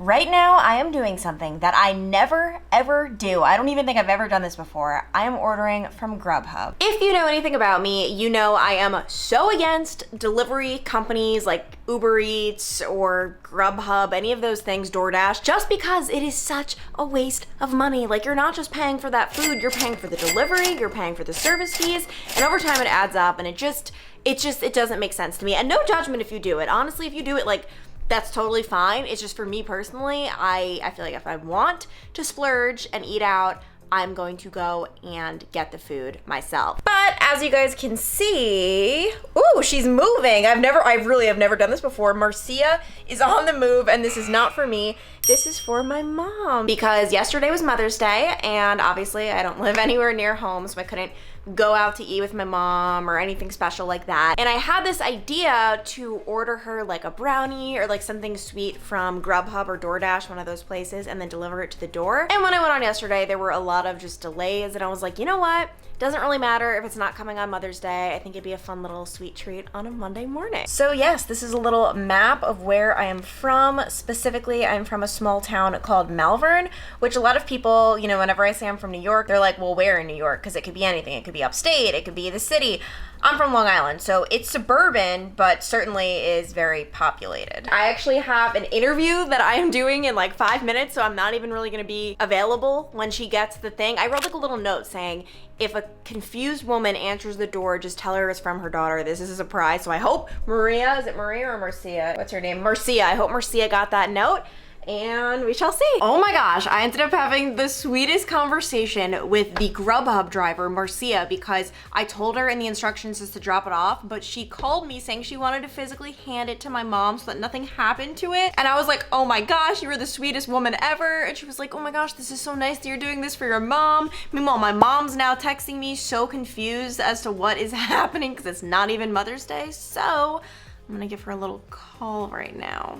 Right now, I am doing something that I never ever do. I don't even think I've ever done this before. I am ordering from Grubhub. If you know anything about me, you know I am so against delivery companies like Uber Eats or Grubhub, any of those things, DoorDash, just because it is such a waste of money. Like, you're not just paying for that food, you're paying for the delivery, you're paying for the service fees, and over time it adds up, and it doesn't make sense to me. And no judgment if you do it. Honestly, if you do it, like, that's totally fine. It's just for me personally, I feel like if I want to splurge and eat out, I'm going to go and get the food myself. But as you guys can see, ooh, she's moving. I really have never done this before. Marcia is on the move, and this is not for me. This is for my mom, because yesterday was Mother's Day, and obviously I don't live anywhere near home, so I couldn't go out to eat with my mom or anything special like that. And I had this idea to order her like a brownie or like something sweet from Grubhub or DoorDash, one of those places, and then deliver it to the door. And when I went on yesterday, there were a lot of just delays, and I was like, you know what? Doesn't really matter if it's not coming on Mother's Day. I think it'd be a fun little sweet treat on a Monday morning. So yes, this is a little map of where I am from. Specifically, I'm from a small town called Malvern, which a lot of people, you know, whenever I say I'm from New York, they're like, well, where in New York? Because it could be anything. It could be upstate, it could be the city. I'm from Long Island, so it's suburban, but certainly is very populated. I actually have an interview that I am doing in like 5 minutes, so I'm not even really gonna be available when she gets the thing. I wrote like a little note saying, if a confused woman answers the door, just tell her it's from her daughter. This is a surprise. So I hope Maria, is it Maria or Marcia? What's her name? Marcia. I hope Marcia got that note, and we shall see. Oh my gosh, I ended up having the sweetest conversation with the Grubhub driver, Marcia, because I told her in the instructions just to drop it off, but she called me saying she wanted to physically hand it to my mom so that nothing happened to it. And I was like, oh my gosh, you were the sweetest woman ever. And she was like, oh my gosh, this is so nice that you're doing this for your mom. Meanwhile, my mom's now texting me so confused as to what is happening because it's not even Mother's Day. So I'm gonna give her a little call right now.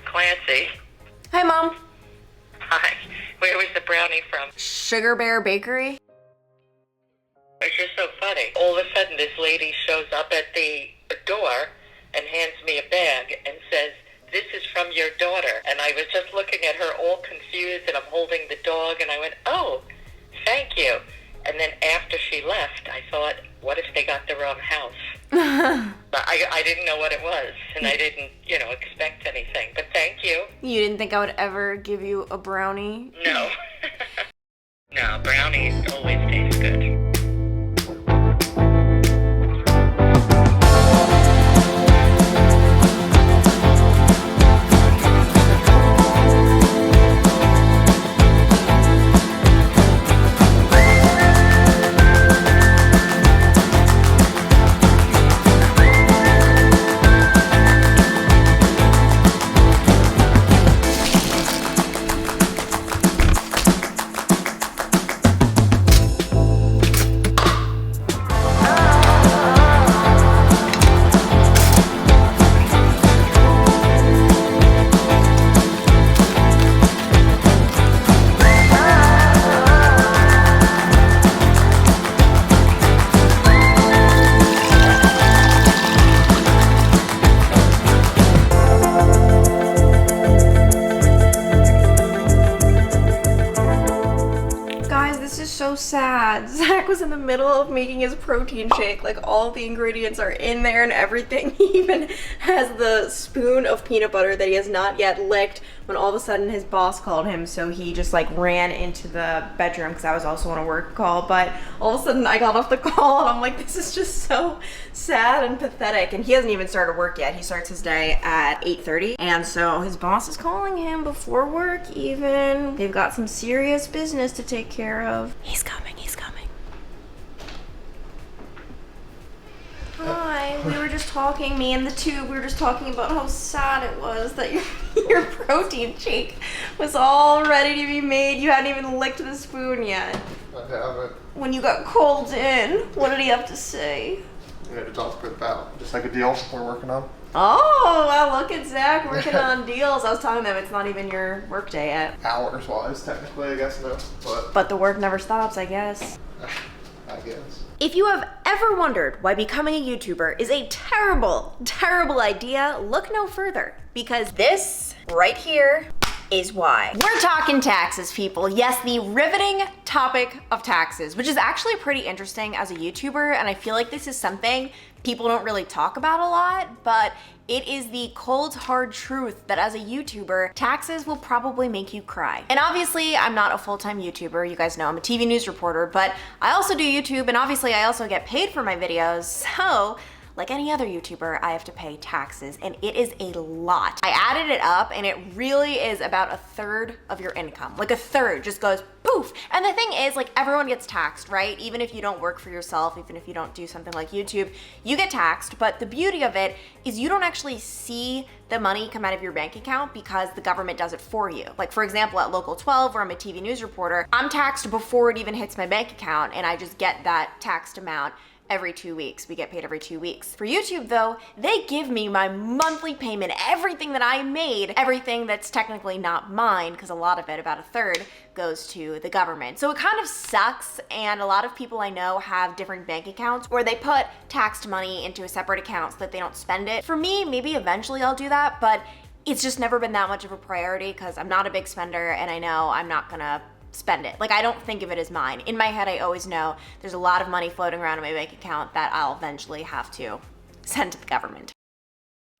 Clancy. Hi, Mom. Hi. Where was the brownie from? Sugar Bear Bakery. It's just so funny. All of a sudden, this lady shows up at the door and hands me a bag and says, this is from your daughter. And I was just looking at her all confused, and I'm holding the dog, and I went, oh, thank you. And then after she left, I thought, what if they got the wrong house? But I didn't know what it was, and I didn't, expect anything. But thank you. You didn't think I would ever give you a brownie? No. No, brownies always taste good. So sad. Zach was in the middle of making his protein shake. Like, all the ingredients are in there and everything. He even has the spoon of peanut butter that he has not yet licked when all of a sudden his boss called him. So he just like ran into the bedroom because I was also on a work call. But all of a sudden I got off the call and I'm like, this is just so sad and pathetic. And he hasn't even started work yet. He starts his day at 8:30. And so his boss is calling him before work even. They've got some serious business to take care of. He's coming, he's coming. Hi, we were just talking, me and the tube, we were just talking about how sad it was that your protein shake was all ready to be made. You hadn't even licked the spoon yet. I haven't. When you got called in, what did he have to say? Yeah, to talk about just like a deal we're working on. Oh, well, look at Zach working on deals. I was telling them it's not even your work day yet. Hours-wise, technically, I guess, no. But the work never stops, I guess. I guess. If you have ever wondered why becoming a YouTuber is a terrible, terrible idea, look no further, because this right here is why. We're talking taxes, people. Yes, the riveting topic of taxes, which is actually pretty interesting as a YouTuber, and I feel like this is something people don't really talk about a lot, but it is the cold, hard truth that as a YouTuber, taxes will probably make you cry. And obviously, I'm not a full-time YouTuber. You guys know I'm a TV news reporter, but I also do YouTube, and obviously I also get paid for my videos, so like any other YouTuber, I have to pay taxes, and it is a lot. I added it up, and it really is about 1/3 of your income. Like 1/3 just goes poof. And the thing is, like, everyone gets taxed, right? Even if you don't work for yourself, even if you don't do something like YouTube, you get taxed. But the beauty of it is you don't actually see the money come out of your bank account because the government does it for you. Like, for example, at Local 12, where I'm a TV news reporter, I'm taxed before it even hits my bank account, and I just get that taxed amount every 2 weeks. We get paid every 2 weeks. For YouTube though, they give me my monthly payment, everything that I made, everything that's technically not mine, because a lot of it, about 1/3, goes to the government. So it kind of sucks, and a lot of people I know have different bank accounts where they put taxed money into a separate account so that they don't spend it. For me, maybe eventually I'll do that, but it's just never been that much of a priority because I'm not a big spender, and I know I'm not gonna spend it. Like, I don't think of it as mine. In my head, I always know there's a lot of money floating around in my bank account that I'll eventually have to send to the government.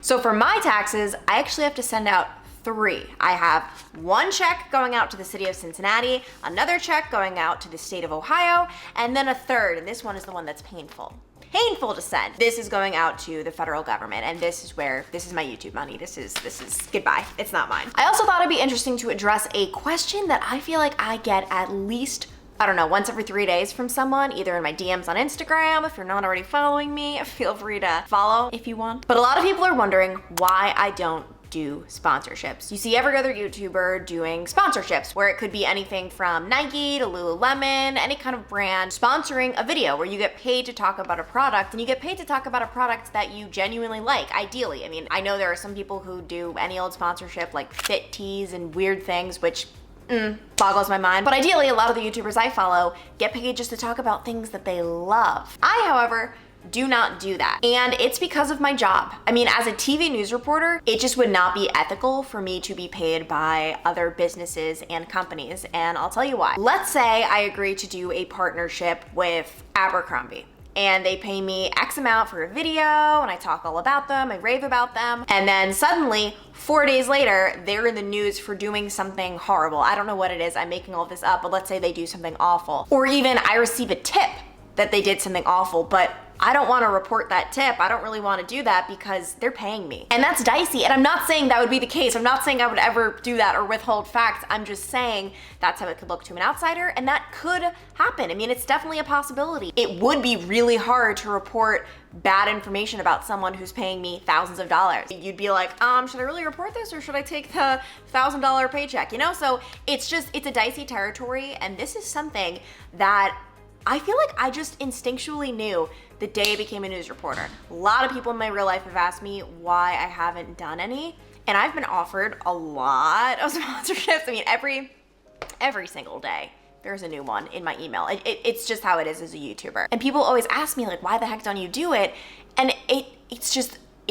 So for my taxes, I actually have to send out 3. I have 1 check going out to the city of Cincinnati, another check going out to the state of Ohio, and then a 3rd, and this one is the one that's painful to send. This is going out to the federal government, and this is my YouTube money. This is goodbye. It's not mine. I also thought it'd be interesting to address a question that I feel like I get at least, I don't know, once every 3 days from someone, either in my DMs on Instagram. If you're not already following me, feel free to follow if you want. But a lot of people are wondering why I don't do sponsorships. You see every other YouTuber doing sponsorships, where it could be anything from Nike to Lululemon, any kind of brand sponsoring a video where you get paid to talk about a product, and you get paid to talk about a product that you genuinely like, ideally. I mean, I know there are some people who do any old sponsorship, like fit tees and weird things, which boggles my mind. But ideally, a lot of the YouTubers I follow get paid just to talk about things that they love. I, however, do not do that. And it's because of my job. I mean, as a TV news reporter, it just would not be ethical for me to be paid by other businesses and companies. And I'll tell you why. Let's say I agree to do a partnership with Abercrombie, and they pay me X amount for a video, and I talk all about them, I rave about them, and then suddenly 4 days later, they're in the news for doing something horrible. I don't know what it is, I'm making all this up, but let's say they do something awful. Or even I receive a tip that they did something awful, but I don't want to report that tip. I don't really want to do that because they're paying me. And that's dicey. And I'm not saying that would be the case. I'm not saying I would ever do that or withhold facts. I'm just saying that's how it could look to an outsider, and that could happen. I mean, it's definitely a possibility. It would be really hard to report bad information about someone who's paying me thousands of dollars. You'd be like, should I really report this, or should I take the $1,000 paycheck? You know, so it's a dicey territory, and this is something that I feel like I just instinctually knew the day I became a news reporter. A lot of people in my real life have asked me why I haven't done any, and I've been offered a lot of sponsorships. I mean, every single day there's a new one in my email. It's just how it is as a YouTuber. And people always ask me, like, why the heck don't you do it? And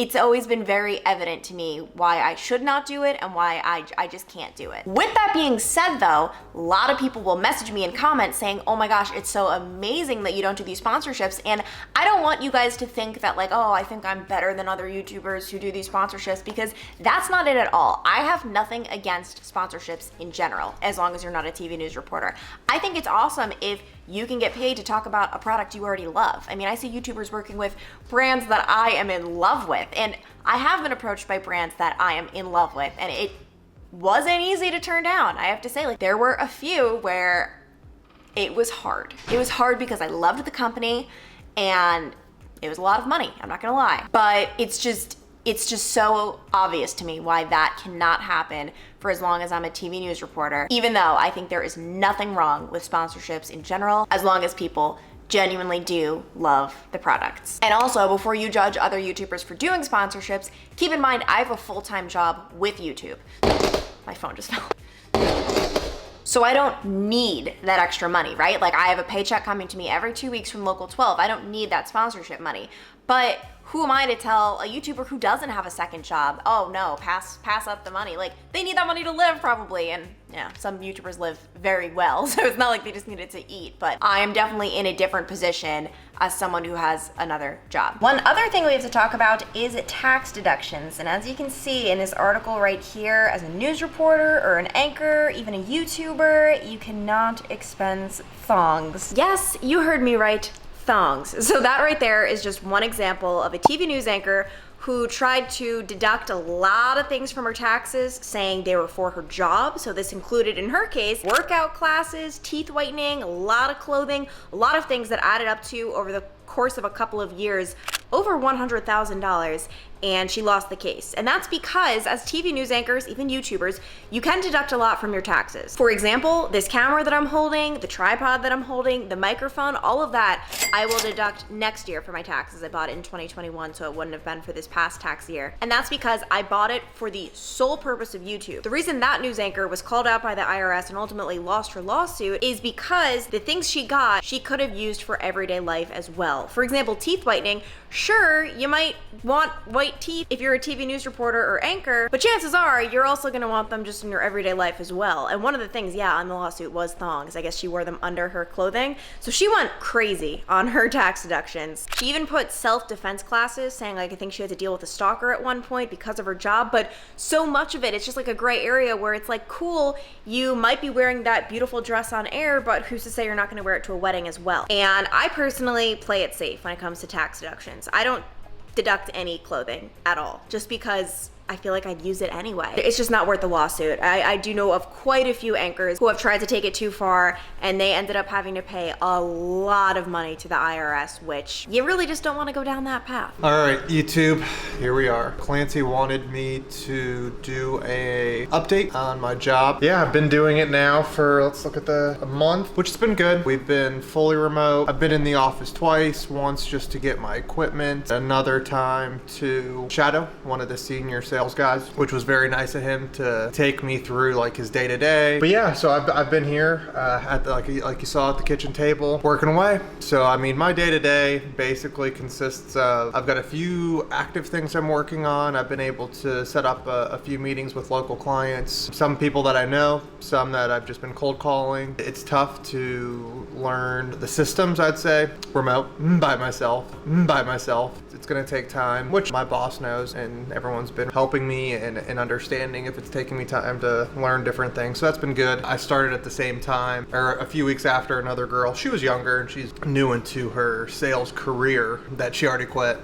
it's always been very evident to me why I should not do it and why I just can't do it. With that being said though, a lot of people will message me in comments saying, oh my gosh, it's so amazing that you don't do these sponsorships. And I don't want you guys to think that, like, oh, I think I'm better than other YouTubers who do these sponsorships, because that's not it at all. I have nothing against sponsorships in general, as long as you're not a TV news reporter. I think it's awesome if you can get paid to talk about a product you already love. I mean, I see YouTubers working with brands that I am in love with, and I have been approached by brands that I am in love with, and it wasn't easy to turn down. I have to say, like, there were a few where it was hard. It was hard because I loved the company, and it was a lot of money, I'm not gonna lie. But it's just so obvious to me why that cannot happen for as long as I'm a TV news reporter, even though I think there is nothing wrong with sponsorships in general, as long as people genuinely do love the products. And also, before you judge other YouTubers for doing sponsorships, keep in mind I have a full-time job with YouTube. My phone just fell. So I don't need that extra money, right? Like, I have a paycheck coming to me every 2 weeks from Local 12. I don't need that sponsorship money. But who am I to tell a YouTuber who doesn't have a second job, oh no, pass up the money? Like, they need that money to live probably. And yeah, some YouTubers live very well, so it's not like they just need it to eat. But I am definitely in a different position as someone who has another job. One other thing we have to talk about is tax deductions. And as you can see in this article right here, as a news reporter or an anchor, even a YouTuber, you cannot expense thongs. Yes, you heard me right. Thongs. So that right there is just one example of a TV news anchor who tried to deduct a lot of things from her taxes, saying they were for her job. So this included, in her case, workout classes, teeth whitening, a lot of clothing, a lot of things that added up to, over the course of a couple of years, over $100,000, and she lost the case. And that's because, as TV news anchors, even YouTubers, you can deduct a lot from your taxes. For example, this camera that I'm holding, the tripod that I'm holding, the microphone, all of that, I will deduct next year for my taxes. I bought it in 2021, so it wouldn't have been for this past tax year. And that's because I bought it for the sole purpose of YouTube. The reason that news anchor was called out by the IRS and ultimately lost her lawsuit is because the things she got, she could have used for everyday life as well. For example, teeth whitening. Sure, you might want white teeth if you're a TV news reporter or anchor, but chances are you're also gonna want them just in your everyday life as well. And one of the things, yeah, on the lawsuit was thongs. I guess she wore them under her clothing. So she went crazy on her tax deductions. She even put self-defense classes, saying like, I think she had to deal with a stalker at one point because of her job, but so much of it, it's just like a gray area where it's like, cool, you might be wearing that beautiful dress on air, but who's to say you're not gonna wear it to a wedding as well? And I personally play it safe when it comes to tax deductions. I don't deduct any clothing at all, just because I feel like I'd use it anyway. It's just not worth the lawsuit. I do know of quite a few anchors who have tried to take it too far, and they ended up having to pay a lot of money to the IRS, which you really just don't want to go down that path. All right, YouTube, here we are. Clancy wanted me to do a update on my job. Yeah, I've been doing it now for, let's look at a month, which has been good. We've been fully remote. I've been in the office twice, once just to get my equipment, another time to shadow one of the senior sales guys, which was very nice of him to take me through like his day-to-day. But yeah, so I've been here at the, like you saw at the kitchen table, working away. So I mean, my day-to-day basically consists of, I've got a few active things I'm working on. I've been able to set up a few meetings with local clients, some people that I know, some that I've just been cold calling. It's tough to learn the systems, I'd say, remote, by myself. It's gonna take time, which my boss knows, and everyone's been helping me and understanding if it's taking me time to learn different things. So that's been good. I started at the same time, or a few weeks after another girl. She was younger and she's new into her sales career that she already quit.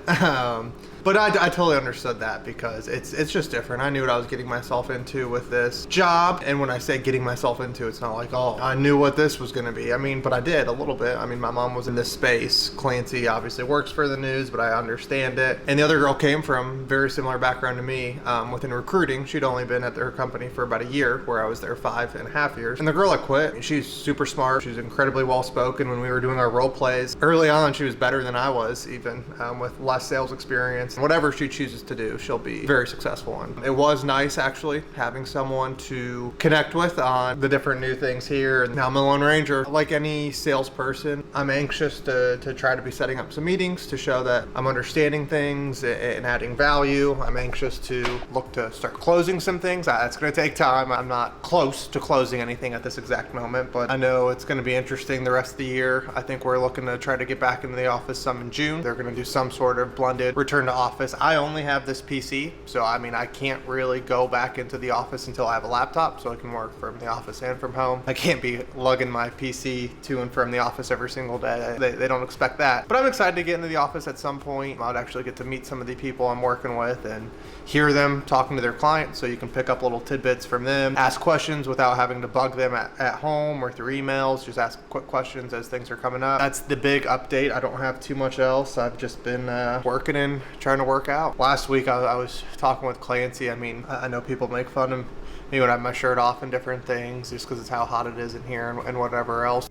But I totally understood that, because it's just different. I knew what I was getting myself into with this job. And when I say getting myself into, it's not like, oh, I knew what this was going to be. I mean, but I did a little bit. I mean, my mom was in this space. Clancy obviously works for the news, but I understand it. And the other girl came from very similar background to me within recruiting. She'd only been at her company for about a year, where I was there 5.5 years. And the girl that quit, she's super smart. She's incredibly well-spoken. When we were doing our role plays early on, she was better than I was, even with less sales experience. Whatever she chooses to do, she'll be very successful in. It was nice, actually, having someone to connect with on the different new things here. Now I'm a Lone Ranger. Like any salesperson, I'm anxious to try to be setting up some meetings to show that I'm understanding things and adding value. I'm anxious to look to start closing some things. That's going to take time. I'm not close to closing anything at this exact moment, but I know it's going to be interesting the rest of the year. I think we're looking to try to get back into the office some in June. They're going to do some sort of blended return to office. I only have this PC, so I mean, I can't really go back into the office until I have a laptop, so I can work from the office and from home. I can't be lugging my PC to and from the office every single day. They don't expect that. But I'm excited to get into the office at some point. I'd actually get to meet some of the people I'm working with and hear them talking to their clients, so you can pick up little tidbits from them, ask questions without having to bug them at home or through emails. Just ask quick questions as things are coming up. That's the big update. I don't have too much else. I've just been working and trying to work out. Last week I was talking with Clancy. I mean, I know people make fun of me when I have my shirt off and different things, just because it's how hot it is in here and whatever else.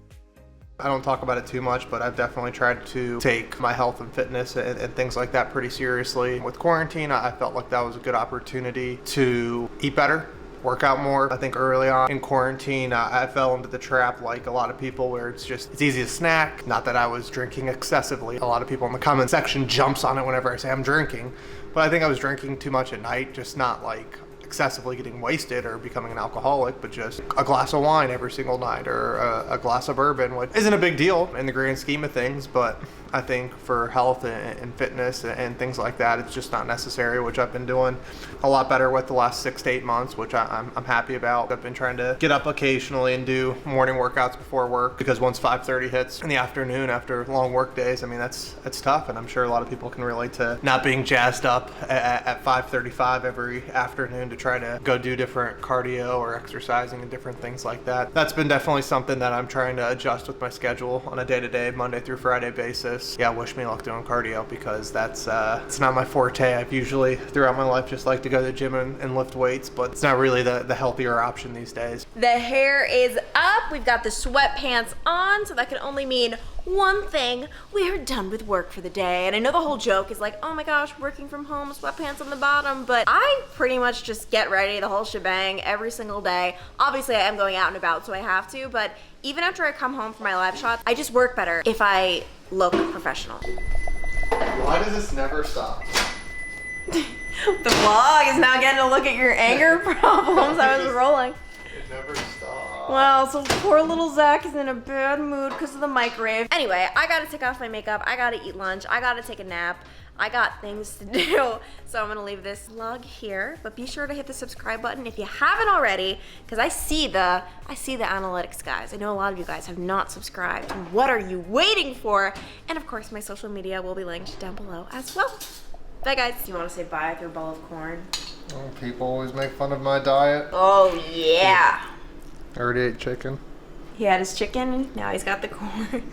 I don't talk about it too much, but I've definitely tried to take my health and fitness and things like that pretty seriously. With quarantine, I felt like that was a good opportunity to eat better, work out more. I think early on in quarantine, I fell into the trap like a lot of people where it's easy to snack. Not that I was drinking excessively. A lot of people in the comment section jumps on it whenever I say I'm drinking. But I think I was drinking too much at night, just not like excessively getting wasted or becoming an alcoholic, but just a glass of wine every single night or a glass of bourbon, which isn't a big deal in the grand scheme of things, but I think for health and fitness and things like that, it's just not necessary, which I've been doing a lot better with the last 6 to 8 months, which I'm happy about. I've been trying to get up occasionally and do morning workouts before work, because once 5:30 hits in the afternoon after long work days, I mean, that's tough, and I'm sure a lot of people can relate to not being jazzed up at 5:35 every afternoon to try to go do different cardio or exercising and different things like that. That's been definitely something that I'm trying to adjust with my schedule on a day-to-day, Monday through Friday basis. Yeah, wish me luck doing cardio, because that's it's not my forte. I've usually throughout my life just like to go to the gym and lift weights, but it's not really the healthier option these days. The hair is up. We've got the sweatpants on, so that can only mean one thing: we are done with work for the day. And I know the whole joke is like, oh my gosh, working from home, sweatpants on the bottom, but I pretty much just get ready the whole shebang every single day. Obviously, I am going out and about, so I have to, but even after I come home from my live shots, I just work better if I look professional. Why does this never stop? The vlog is now getting to look at your anger problems. I was rolling. It never stops. Well, so poor little Zach is in a bad mood because of the microwave. Anyway, I gotta take off my makeup. I gotta eat lunch. I gotta take a nap. I got things to do. So I'm gonna leave this vlog here, but be sure to hit the subscribe button if you haven't already, because I see the analytics, guys. I know a lot of you guys have not subscribed. What are you waiting for? And of course, my social media will be linked down below as well. Bye, guys. You want to say bye through a bowl of corn? Oh, people always make fun of my diet. Oh yeah. I already ate chicken. He had his chicken, now he's got the corn.